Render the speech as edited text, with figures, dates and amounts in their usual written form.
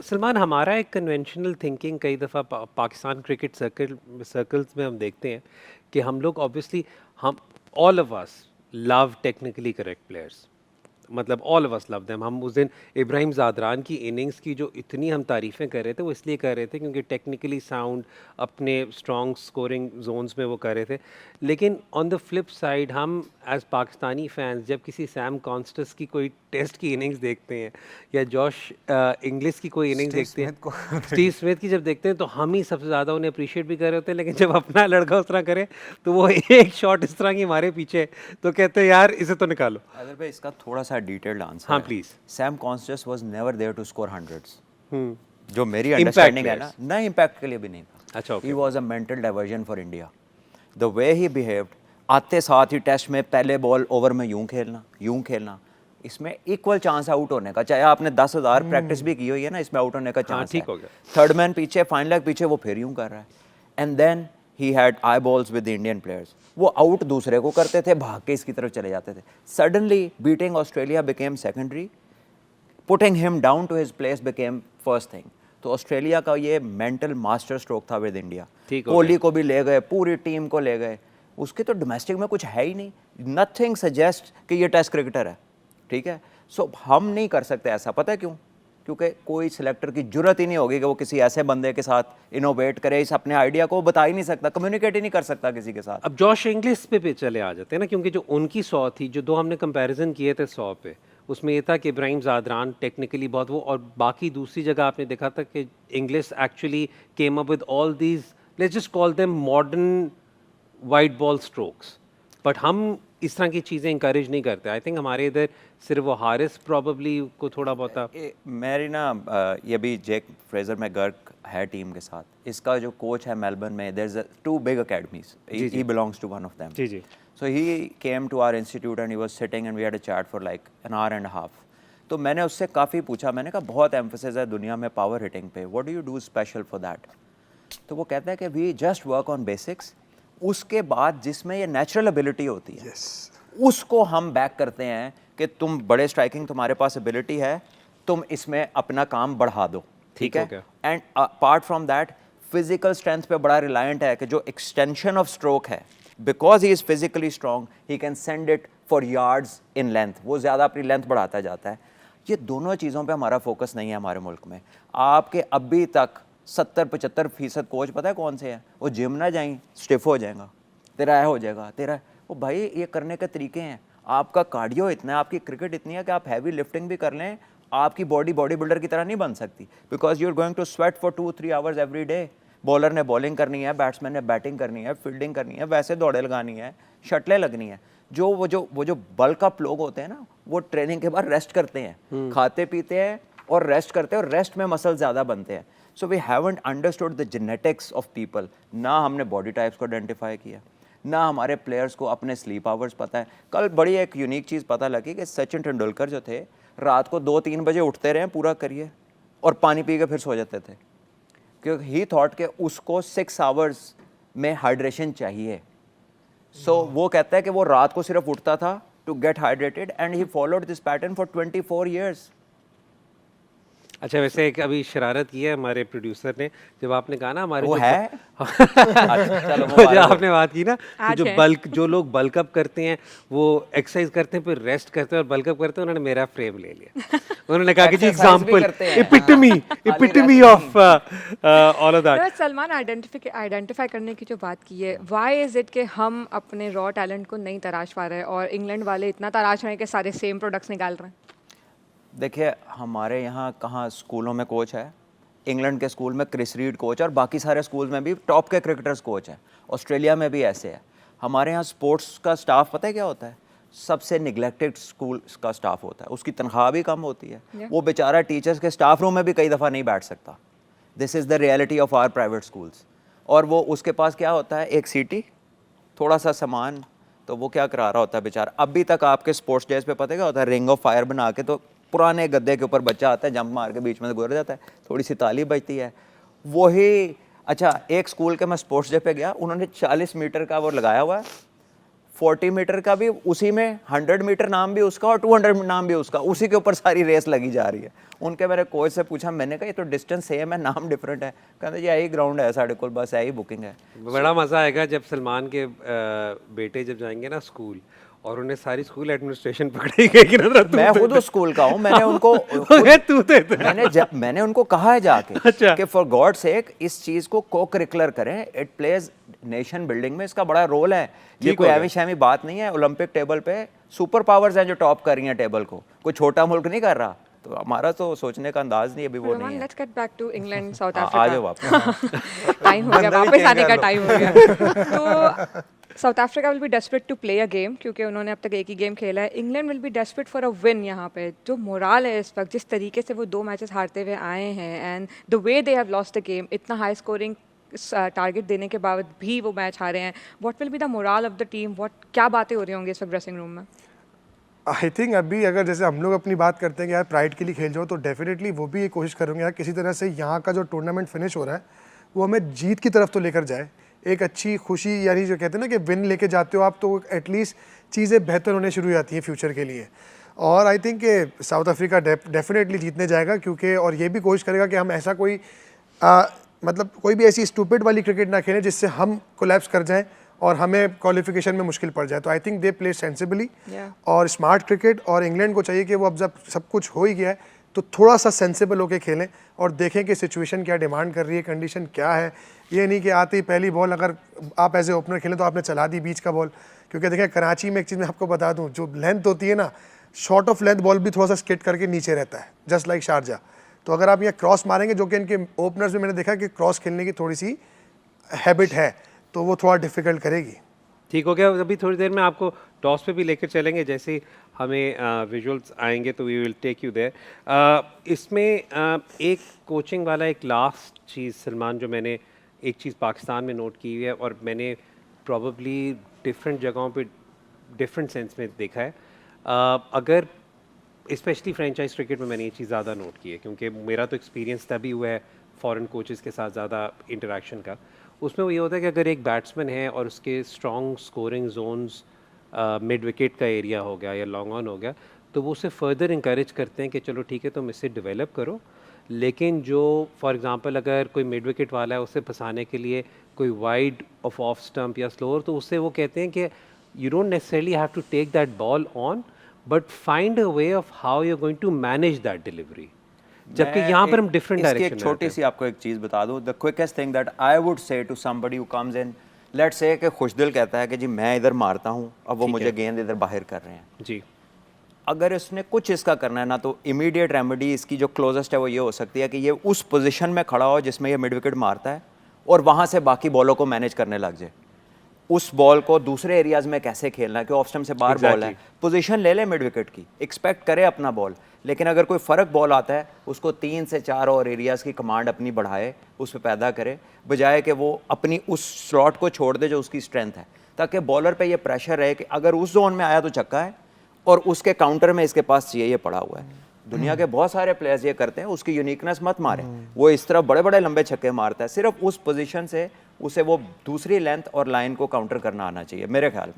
सलमान, हमारा एक conventional thinking कई दफ़ा पाकिस्तान क्रिकेट सर्कल्स में हम देखते हैं कि हम लोग ऑब्वियसली हम all of us love technically correct players, मतलब all of us love them. हम उस दिन इब्राहिम ज़ादरान की इनिंग्स की जो इतनी हम तारीफ़ें कर रहे थे वो इसलिए कर रहे थे क्योंकि टेक्निकली साउंड, अपने स्ट्रॉन्ग स्कोरिंग जोन्स में वो कर रहे थे। लेकिन ऑन द फ्लिप साइड हम एज़ पाकिस्तानी फ़ैन्स जब किसी सैम कॉन्स्टस की कोई टेस्ट की इनिंग्स देखते हैं या जॉश इंग्लिश की कोई इनिंग्स स्टीव देखते हैं, स्मिथ को स्टीव स्मिथ की जब देखते हैं, तो हम ही सबसे ज़्यादा उन्हें अप्रिशिएट भी कर रहे होते हैं। लेकिन जब अपना लड़का उस तरह करे तो वो एक शॉट इस तरह की हमारे पीछे, तो कहते हैं यार इसे तो निकालो। अगर भाई इसका थोड़ा सा डिटेल्ड आंसर हाँ है, please. Sam Constance was never there to score hundreds. Hmm. जो मेरी इम्पैक्ट अंडरस्टैंडिंग है प्लेयर्स। ना इम्पैक्ट के लिए भी नहीं था। अच्छा, he okay. Was a mental diversion for India. The way he behaved, आते साथ ही टेस्ट में पहले बॉल ओवर में यूं खेलना, इसमें इक्वल चांस आउट होने का, चाहे आपने 10,000 प्रैक्टिस भी की हुई है ना, इसमें आउट होने का हाँ, चांस है। ठीक हो गया। थर्ड मैन पीछे, फाइन लेग पीछे, वो फिर यूं कर रहा है। And then he had eyeballs with Indian players. वो आउट दूसरे को करते थे, भाग के इसकी तरफ चले जाते थे। Suddenly beating Australia became secondary, putting him down to his place became first thing. तो ऑस्ट्रेलिया का ये मेंटल मास्टर स्ट्रोक था विद इंडिया। ठीक हो कोहली गया। को भी ले गए, पूरी टीम को ले गए। उसके तो डोमेस्टिक में कुछ है ही नहीं, नथिंग सजेस्ट कि ये टेस्ट क्रिकेटर है, ठीक है। सो हम नहीं कर सकते ऐसा, पता है क्यों? क्योंकि कोई सिलेक्टर की जरूरत ही नहीं होगी कि वो किसी ऐसे बंदे के साथ इनोवेट करे, इस अपने आइडिया को बता ही नहीं सकता, कम्युनिकेट ही नहीं कर सकता किसी के साथ। अब जॉश इंग्लिश पे चले आ जाते हैं ना, क्योंकि जो उनकी 100 थी, जो दो हमने कंपैरिजन किए थे 100 पे, उसमें ये था कि इब्राहिम ज़ादरान टेक्निकली बहुत वो, और बाकी दूसरी जगह आपने देखा था कि English actually came up with all these, let's just call them modern white ball strokes. But हम इस तरह की चीज़ें इंकरेज नहीं करते। आई थिंक हमारे इधर सिर्फ वो हारिस प्रॉबली को थोड़ा बहुत। मेरी ना ये भी जैक फ्रेजर मैकगर्क है टीम के साथ, इसका जो कोच है मेलबर्न में, there is two big academies, he belongs to one of them. जी जी। So he came to our institute and he was sitting and we had a chat for like an hour and half. तो मैंने उससे काफ़ी पूछा, मैंने कहा बहुत एम्फोसिस है दुनिया में पावर हिटिंग पे, what do you do special for that? तो वो कहता है कि we just work on basics, उसके बाद जिसमें ये नेचुरल एबिलिटी होती है उसको हम बैक करते हैं कि तुम बड़े स्ट्राइकिंग, तुम्हारे पास एबिलिटी है, तुम इसमें अपना काम बढ़ा दो, ठीक हो है। गया। And apart from that physical strength पे बड़ा रिलायंट है कि जो एक्सटेंशन ऑफ स्ट्रोक है, because he is physically strong, he can send it for yards in length, वो ज़्यादा अपनी लेंथ बढ़ाता जाता है। ये दोनों चीज़ों पे हमारा फोकस नहीं है हमारे मुल्क में। आपके अभी तक 70-75% कोच पता है कौन से हैं? वो जिम ना जाएं, स्टिफ हो जाएगा, तेरा है हो जाएगा, तेरा है। वो भाई ये करने के तरीके हैं। आपका कार्डियो इतना है, आपकी क्रिकेट इतनी है कि आप हैवी लिफ्टिंग भी कर लें, आपकी बॉडी बॉडी बिल्डर की तरह नहीं बन सकती, because you are going to sweat for 2-3 hours every day. Bowler ने बॉलिंग करनी है, बैट्समैन ने बैटिंग करनी है, फील्डिंग करनी है, वैसे दौड़े लगानी है, शटलें लगनी है। वो जो बल्क अप लोग होते हैं ना, वो ट्रेनिंग के बाद रेस्ट करते हैं, खाते पीते हैं और रेस्ट करते हैं, और रेस्ट में मसल ज़्यादा बनते हैं। So we haven't understood the genetics of people. ना हमने बॉडी टाइप्स को आइडेंटिफाई किया, ना हमारे प्लेयर्स को अपने स्लीप आवर्स पता है। कल बड़ी एक यूनिक चीज़ पता लगी कि सचिन तेंदुलकर जो थे, रात को 2-3 बजे उठते रहे पूरा करियर, और पानी पी के फिर सो जाते थे, क्योंकि ही थॉट के उसको 6 आवर्स में हाइड्रेशन चाहिए। सो वो कहता है कि वो रात को सिर्फ उठता था to get hydrated, and he followed this pattern for 24 years. अच्छा, वैसे एक अभी शरारत की है हमारे प्रोड्यूसर ने, जब आपने कहा ना हमारे वो जो है अच्छा, चलो जो आपने बात की ना कि आज जो है। जो लोग बल्क अप करते हैं, वो एक्सरसाइज करते हैं, फिर रेस्ट करते हैं और बल्क अप करते हैं, उन्होंने मेरा फ्रेम ले लिया। उन्होंने कहा कि जी Exercise भी एग्जांपल, करते हैं, एपिटमी हाँ। एपिटमी खाली ऑफ ऑल ऑफ दैट। तो सलमान, आइडेंटिफाई करने की जो बात की है, व्हाई इज इट कि हम अपने रॉ टैलेंट को नहीं तराश पा रहे हैं और इंग्लैंड वाले इतना तराश रहे हैं कि सारे सेम प्रोडक्ट्स निकाल रहे हैं? देखिए, हमारे यहाँ कहाँ स्कूलों में कोच है, इंग्लैंड के स्कूल में क्रिस रीड कोच, और बाकी सारे स्कूल में भी टॉप के क्रिकेटर्स कोच हैं। ऑस्ट्रेलिया में भी ऐसे है। हमारे यहाँ स्पोर्ट्स का स्टाफ पता है क्या होता है? सबसे निगलेक्टेड स्कूल का स्टाफ होता है, उसकी तनख्वाह भी कम होती है, वो बेचारा टीचर्स के स्टाफ रूम में भी कई दफ़ा नहीं बैठ सकता। This is the reality of our private schools. और वो उसके पास क्या होता है? एक सीटी, थोड़ा सा सामान, तो वो क्या करा रहा होता है बेचारा। अभी तक आपके स्पोर्ट्स डेज पे पता है क्या होता है? रिंग ऑफ फायर बना के, तो पुराने गद्दे के ऊपर बच्चा आता है, जंप मार के बीच में से गुजर जाता है, थोड़ी सी ताली बजती है, वही। अच्छा, एक स्कूल के मैं स्पोर्ट्स डे पे गया, उन्होंने 40 मीटर का वो लगाया हुआ है, 40 मीटर का भी उसी में, 100 मीटर नाम भी उसका और 200 नाम भी उसका, उसी के ऊपर सारी रेस लगी जा रही है। उनके मेरे कोच से पूछा, मैंने कहा ये तो डिस्टेंस सेम है, नाम डिफरेंट है। कहते जी यही ग्राउंड है साढ़े को, बस यही बुकिंग है। बड़ा मज़ा आएगा जब सलमान के बेटे जब जाएंगे ना स्कूल और उन्हें सारी स्कूल एडमिनिस्ट्रेशन पकड़ी गई ना, मैं खुद उस स्कूल का हूँ, मैंने उनको मैंने उनको कहा है जाके अच्छा। कि फॉर गॉड सेक इस चीज को को करिकुलर करें, इट प्लेज नेशन बिल्डिंग में, इसका बड़ा रोल है। ये कोई एवी शैमी बात नहीं है। ओलंपिक टेबल पे सुपर पावर्स हैं जो टॉप कर रही हैं टेबल को, कोई छोटा मुल्क नहीं कर रहा। तो हमारा तो सोचने का अंदाज नहीं, अभी वो नहीं है। Let's get back to England South ah Africa. जाओ वापस। टाइम हो गया, वापस आने का टाइम हो गया। तो South Africa will be desperate to play a game, क्योंकि उन्होंने अब तक एक ही गेम खेला है। England will be desperate for a win. यहाँ पे जो मोराल है इस वक्त, जिस तरीके से वो 2 मैचेस हारते हुए आए हैं, and the way they have lost the game, इतना हाई स्कोरिंग टारगेट देने के बाद भी वो मैच हारे हैं। What will be the morale of the team? क्या बातें हो रही होंगी इस वक्त ड्रेसिंग रूम में? आई थिंक अभी अगर जैसे हम लोग अपनी बात करते हैं कि यार प्राइड के लिए खेल जाओ, तो डेफिनेटली वो भी ये कोशिश करेंगे यार किसी तरह से यहाँ का जो टूर्नामेंट फिनिश हो रहा है वो हमें जीत की तरफ तो लेकर जाए, एक अच्छी खुशी, यानी जो कहते हैं ना कि विन लेके जाते हो आप तो एटलीस्ट चीज़ें बेहतर होने शुरू हो जाती हैं फ्यूचर के लिए। और आई थिंक कि साउथ अफ्रीका डेफिनेटली जीतने जाएगा, क्योंकि और ये भी कोशिश करेगा कि हम ऐसा कोई मतलब कोई भी ऐसी स्टूपिड वाली क्रिकेट ना खेलें जिससे हम कोलैप्स कर जाएं और हमें क्वालिफिकेशन में मुश्किल पड़ जाए। तो I think they play sensibly और स्मार्ट क्रिकेट। और इंग्लैंड को चाहिए कि वो अब जब सब कुछ हो ही गया है तो थोड़ा सा सेंसिबल होकर खेलें और देखें कि सिचुएशन क्या डिमांड कर रही है, कंडीशन क्या है। ये नहीं कि आते ही पहली बॉल अगर आप एज ए ओपनर खेलें तो आपने चला दी बीच का बॉल, क्योंकि देखें कराची में एक चीज़ मैं आपको बता दूँ, जो लेंथ होती है ना, शॉर्ट ऑफ लेंथ बॉल भी थोड़ा सा स्किट करके नीचे रहता है, जस्ट लाइक शारजा। तो अगर आप यहाँ क्रॉस मारेंगे, जो कि इनके ओपनर्स में मैंने देखा कि क्रॉस खेलने की थोड़ी सी हैबिट है, तो वो थोड़ा डिफिकल्ट करेगी। ठीक हो गया। अभी थोड़ी देर में आपको टॉस पे भी लेकर चलेंगे, जैसे हमें विजुअल्स आएंगे तो we will take you there. इसमें एक कोचिंग वाला एक लास्ट चीज़ सलमान, जो मैंने एक चीज़ पाकिस्तान में नोट की हुई है और मैंने प्रॉबली डिफरेंट जगहों पे डिफरेंट सेंस में देखा है, अगर स्पेशली फ्रेंचाइज क्रिकेट में मैंने ये चीज़ ज़्यादा नोट की है, क्योंकि मेरा तो एक्सपीरियंस तभी हुआ है फॉरेन कोचेस के साथ ज़्यादा इंटरेक्शन का। उसमें वो ये होता है कि अगर एक बैट्समैन है और उसके strong scoring zones mid wicket का एरिया हो गया या लॉन्ग ऑन हो गया, तो वो उसे फर्दर इंकरेज करते हैं कि चलो ठीक है तुम इससे डेवलप करो। लेकिन जो फॉर एग्जांपल अगर कोई मिड विकेट वाला है, उसे फंसाने के लिए कोई वाइड ऑफ स्टंप या स्लोअर, तो उससे वो कहते हैं कि you don't necessarily have to take that ball on, but find a way of how you are going to manage that delivery. जबकि यहाँ पर हम डिफरेंट डायरेक्शन एक छोटी सी आपको एक चीज़ बता दूँ, the quickest thing that I would say to somebody who comes in, let's say कि खुशदिल कहता है कि जी मैं इधर मारता हूँ, अब वो मुझे गेंद इधर बाहर कर रहे हैं जी। अगर इसने कुछ इसका करना है ना, तो इमीडिएट रेमेडी इसकी जो क्लोजेस्ट है वो ये हो सकती है कि ये उस पोजीशन में खड़ा हो जिसमें ये मिड विकेट मारता है और वहाँ से बाकी बॉलों को मैनेज करने लग जाए। उस बॉल को दूसरे एरियाज में कैसे खेलना है, कि ऑफ स्टंप से बाहर बॉल है, पोजीशन ले ले मिड विकेट की, एक्सपेक्ट करे अपना बॉल। लेकिन अगर कोई फ़र्क बॉल आता है, उसको 3 से 4 और एरियाज़ की कमांड अपनी बढ़ाए, उस पर पैदा करे, बजाय कि वो अपनी उस स्लॉट को छोड़ दे जो उसकी स्ट्रेंथ है, ताकि बॉलर पे ये प्रेशर रहे कि अगर उस जोन में आया तो छक्का है और उसके काउंटर में इसके पास चाहिए ये पड़ा हुआ है। दुनिया के बहुत सारे प्लेयर्स ये करते हैं, उसकी यूनिकनेस मत मारे, वो इस तरह बड़े बड़े लंबे छक्के मारता है, सिर्फ उस पोजीशन से उसे वो दूसरी लेंथ और लाइन को काउंटर करना आना चाहिए मेरे ख्याल में।